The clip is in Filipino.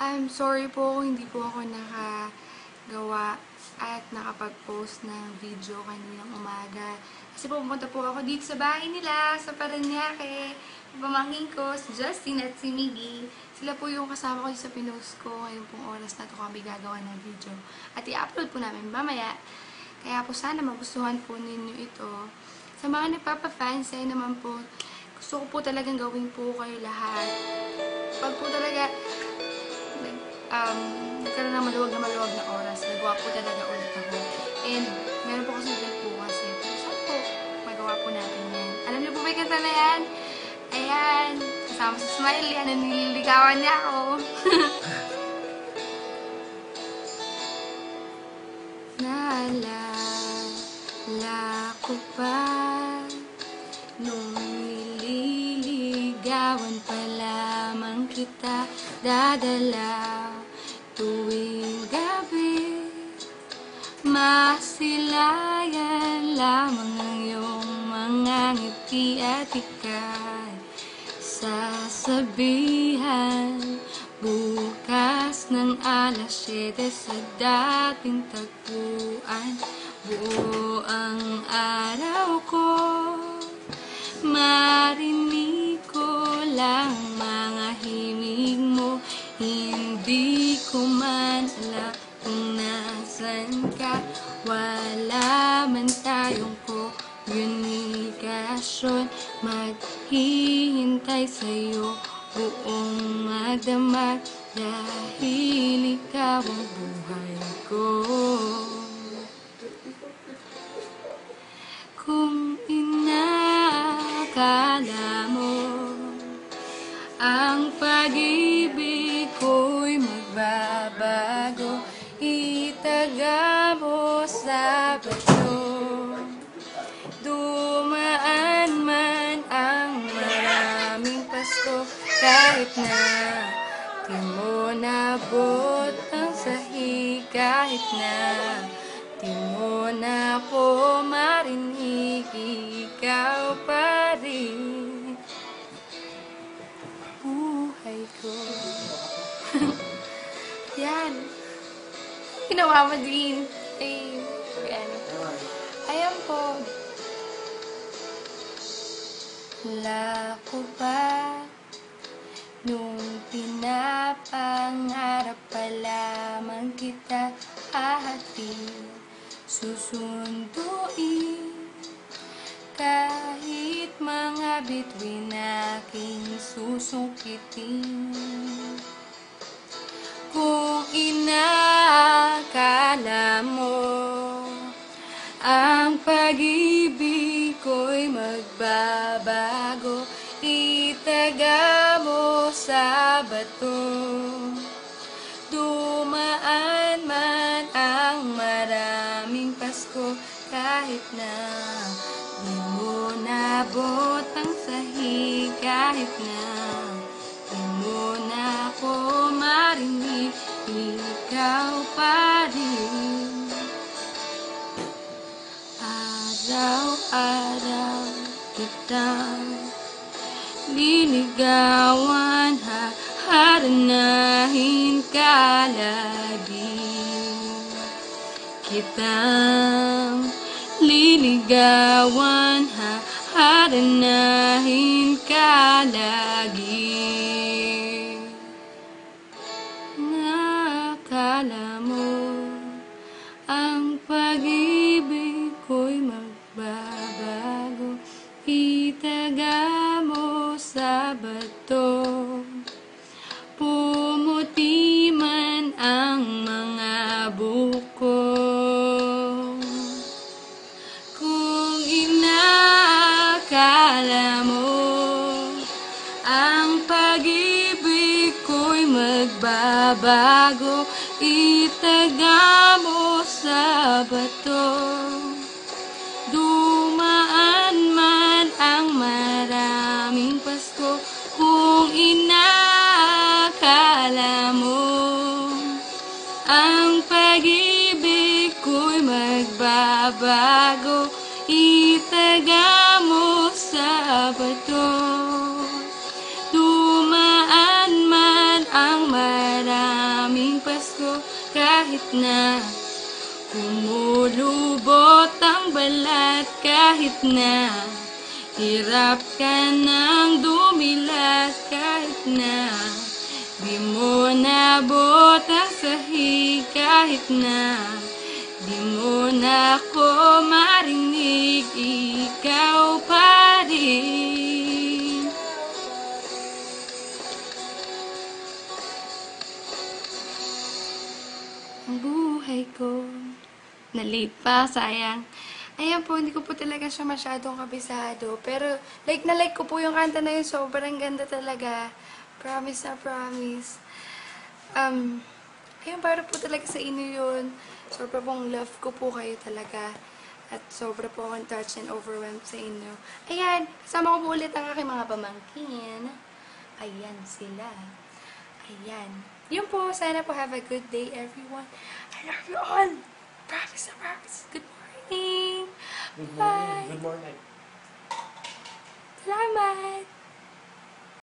I'm sorry po kung hindi po ako nakagawa at nakapag-post ng video kaninang umaga. Kasi pumunta po ako dito sa bahay nila, sa Parañaque. Pamangkin ko, si Justin at si Miggy. Sila po yung kasama ko sa pinost ko. Ngayon pong oras na ito kami gagawa ng video. At i-upload po namin mamaya. Kaya po sana magustuhan po ninyo ito. Sa mga nagpapa-fans, ay naman po, gusto ko po talagang gawin po kayo lahat. Pag po talaga nagkaroon ng maluwag na oras, nagawa po talaga ulit ako. And meron po kasi po kasi. Pero saan po magawa po natin yan? Alam niyo po ba yung kanta na yan? Ayan, kasama si Smiley, nililigawan niya ako. Naalala ko pa nung nililigawan pa lamang kita, dadala tuwing gabi, masilayan lamang ang iyong mga ngiti at ika'y sasabihan bukas ng alas 7 sa dating tagpuan. Buo ang araw ko, marinig ko lang mga himig mo. Hindi ko man alam kung nasan ka. Wala man tayong komunikasyon, maghihintay sa'yo buong magdamag, dahil ikaw ang buhay ko. Kung inaakala mo ang pag-ibig ko'y magbabago, itaga mo sa bato. Dumaan man ang maraming Pasko, kahit na di mo nabot ang sahig, kahit na di mo na ako marinig, ikaw pa rin buhay ko. Yan. Ginawa mo din. Ayan po. Wala ko ba nung pinapangarap pa lamang kita hahatid, susunduin kahit mga bituin aking susungkitin. Kung inaakala mo ang pag-ibig ko'y magbabago, itaga mo sa bato. Dumaan man ang maraming Pasko, kahit na di mo nabot ang sahig, kahit na di mo na ako marinig, ikaw pa rin. Araw-araw kitang liligawan, haharanahin ka lagi. Kitang liligawan, haharanahin ka lagi. Nakala mo ang pag-ibig ko'y magbabago, itaga mo sa bato. Pumuti man ang mga buko, kung inaakala mo ang pag-ibig ko'y magbabago, itaga mo sa bato. Dumaan man ang maraming Pasko, kung inaakala mo ang pag-ibig ko'y magbabago, itaga mo sa bato. Dumaan man ang maraming puso kahit na kumulubot ang balat, kahit na hirap ka nang dumilat, kahit na di mo nabot ang sahig, kahit na di mo na ako marinig, ikaw pa rin. Ang buhay ko, na-late pa, sayang. Ayan po, hindi ko po talaga siya masyadong kabisado. Pero, like na like ko po yung kanta na yun. Sobrang ganda talaga. Promise na promise. Ayun, para po talaga sa inyo yun. Sobra pong love ko po kayo talaga. At sobra po akong touched and overwhelmed sa inyo. Ayan, kasama ko po ulit ang aking mga pamangkin. Ayan sila. Ayan. Yun po, sana po have a good day, everyone. I love you all. Promise na promise. Good morning. Good morning. Bye. Good morning. Salamat.